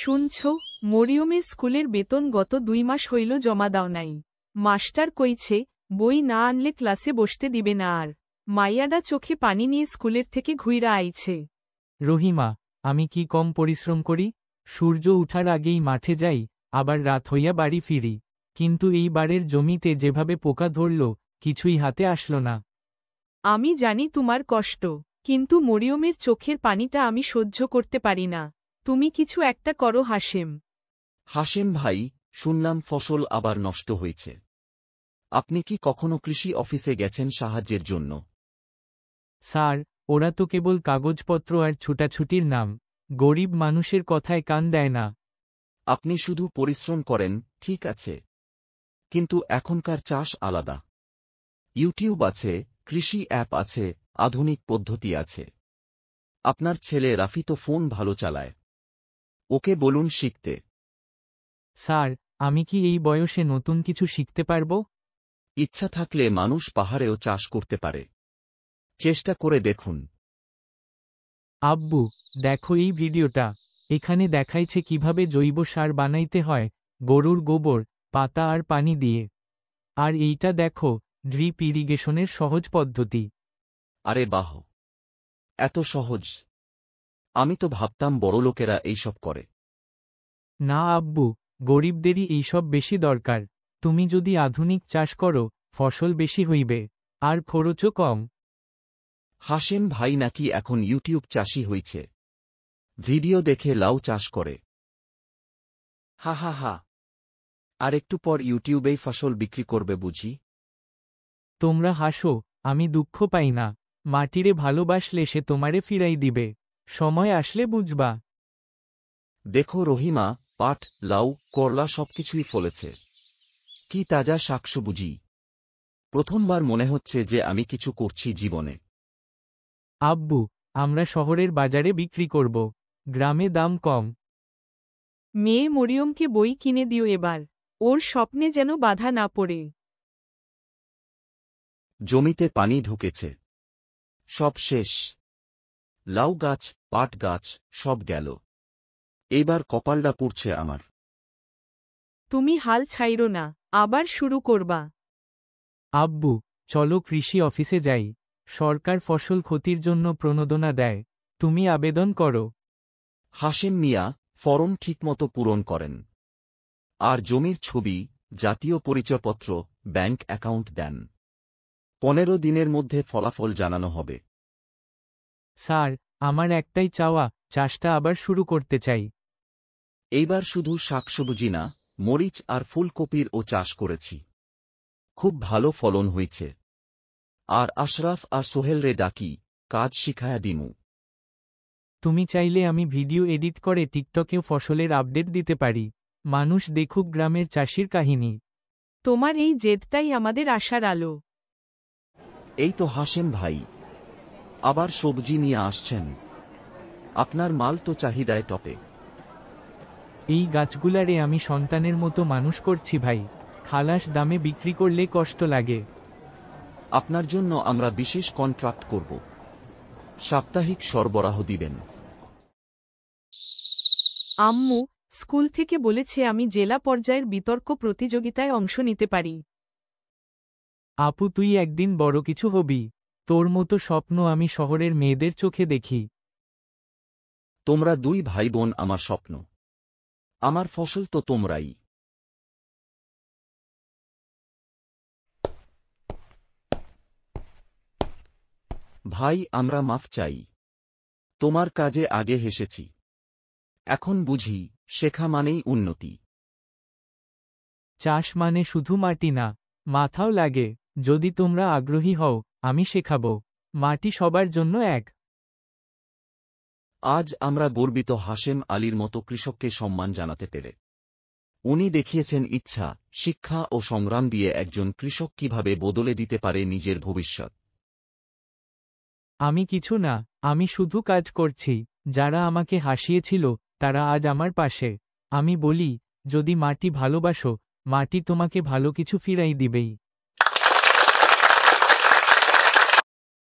শুনছ, মরিয়মের স্কুলের বেতন গত 2 মাস হইল জমা দাও নাই। মাস্টার কইছে, বই না আনলে ক্লাসে বসতে দিবে না আর। মাইয়াডা চোখে পানি নিয়ে স্কুলের থেকে ঘুইরা আইছে। রহিমা, আমি কি কম পরিশ্রম করি? সূর্য উঠার আগেই মাঠে যাই, আবার রাত হইয়া বাড়ি ফিরি, কিন্তু এই বারের জমিতে যেভাবে পোকা ধরল, কিছুই হাতে আসলো না। আমি জানি তোমার কষ্ট, কিন্তু মরিয়মের চোখের পানিটা আমি সহ্য করতে পারি না। তুমি কিছু একটা করো হাশেম। হাশেম ভাই, শুনলাম ফসল আবার নষ্ট হয়েছে। আপনি কি কখনো কৃষি অফিসে গেছেন সাহায্যের জন্য? স্যার, ওরা তো কেবল কাগজপত্র আর ছুটাছুটির নাম, গরিব মানুষের কথায় কান দেয় না। আপনি শুধু পরিশ্রম করেন, ঠিক আছে, কিন্তু এখনকার চাষ আলাদা। ইউটিউব আছে, কৃষি অ্যাপ আছে, আধুনিক পদ্ধতি আছে। আপনার ছেলে রাফি তো ফোন ভালো চালায়, ওকে বলুন শিখতে। স্যার, আমি কি এই বয়সে নতুন কিছু শিখতে পারব? ইচ্ছা থাকলে মানুষ পাহাড়েও চাষ করতে পারে, চেষ্টা করে দেখুন। আব্বু, দেখো এই ভিডিওটা, এখানে দেখাইছে কিভাবে জৈব সার বানাইতে হয়, গরুর গোবর, পাতা আর পানি দিয়ে। আর এইটা দেখো, ড্রিপ ইরিগেশনের সহজ পদ্ধতি। আরে বাহ, এত সহজ! আমি তো ভাবতাম বড়লোকেরা এইসব করে। না আব্বু, গরিবদেরই এইসব বেশি দরকার। তুমি যদি আধুনিক চাষ করো, ফসল বেশি হইবে, আর খরচও কম। হাশেম ভাই নাকি এখন ইউটিউব চাষি হইছে, ভিডিও দেখে লাউ চাষ করে। হা হা হা, আর একটু পর ইউটিউবেই ফসল বিক্রি করবে বুঝি। তোমরা হাসো, আমি দুঃখ পাই না। মাটিরে ভালোবাসলে সে তোমারে ফিরাই দিবে, সময় আসলে বুঝবা। দেখো রহিমা, পাট, লাউ, করলা সবকিছুই ফলেছে। কি তাজা শাকসবুজি! প্রথমবার মনে হচ্ছে যে আমি কিছু করছি জীবনে। আব্বু, আমরা শহরের বাজারে বিক্রি করব, গ্রামে দাম কম। মেয়ে মরিয়মকে বই কিনে দিও এবার, ওর স্বপ্নে যেন বাধা না পড়ে। জমিতে পানি ঢুকেছে, সব শেষ। লাউ গাছ, পাট গাছ, সব গেল। এইবার কপালটা পুড়ছে আমার। তুমি হাল ছাইরো না, আবার শুরু করবা। আব্বু, চলো কৃষি অফিসে যাই। সরকার ফসল ক্ষতির জন্য প্রণোদনা দেয়, তুমি আবেদন করো। হাশেম মিয়া, ফরম ঠিকমতো পূরণ করেন, আর জমির ছবি, জাতীয় পরিচয়পত্র, ব্যাংক অ্যাকাউন্ট দেন। 15 দিনের মধ্যে ফলাফল জানানো হবে। স্যার, আমার একটাই চাওয়া, চাষটা আবার শুরু করতে চাই। এইবার শুধু শাকসবজি না, মরিচ আর ফুলকপিরও চাষ করেছি, খুব ভালো ফলন হয়েছে। আর আশরাফ আর সোহেল রে ডাকি, কাজ শিখায়া দিমু। তুমি চাইলে আমি ভিডিও এডিট করে টিকটকেও ফসলের আপডেট দিতে পারি, মানুষ দেখুক গ্রামের চাষির কাহিনী। তোমার এই জেদটাই আমাদের আশার আলো। এই তো হাশেম ভাই, আবার সবজি নিয়ে আসছেন। আপনার মাল তো চাহিদায় টপে। এই গাছগুলারে আমি সন্তানের মতো মানুষ করছি ভাই, খালাস দামে বিক্রি করলে কষ্ট লাগে। আপনার জন্য আমরা বিশেষ কন্ট্রাক্ট করব, সাপ্তাহিক সরবরাহ দিবেন। আম্মু, স্কুল থেকে বলেছে আমি জেলা পর্যায়ের বিতর্ক প্রতিযোগিতায় অংশ নিতে পারি। আপু, তুই একদিন বড় কিছু হবি, তোর মতো স্বপ্ন আমি শহরের মেয়েদের চোখে দেখি। তোমরা 2 ভাই বোন আমার স্বপ্ন, আমার ফসল তো তোমরাই। ভাই, আমরা মাফ চাই, তোমার কাজে আগে হেসেছি। এখন বুঝি, শেখা মানেই উন্নতি। চাষ মানে শুধু মাটি না, মাথাও লাগে। যদি তোমরা আগ্রহী হও, আমি শেখাবো। মাটি সবার জন্য এক। আজ আমরা গর্বিত হাশেম আলীর মতো কৃষককে সম্মান জানাতে পেরে। উনি দেখিয়েছেন ইচ্ছা, শিক্ষা ও সংগ্রাম দিয়ে একজন কৃষক কিভাবে বদলে দিতে পারে নিজের ভবিষ্যৎ। আমি কিছু না, আমি শুধু কাজ করছি। যারা আমাকে হাসিয়েছিল, তারা আজ আমার পাশে। আমি বলি, যদি মাটি ভালোবাসো, মাটি তোমাকে ভালো কিছু ফিরাই দিবেই।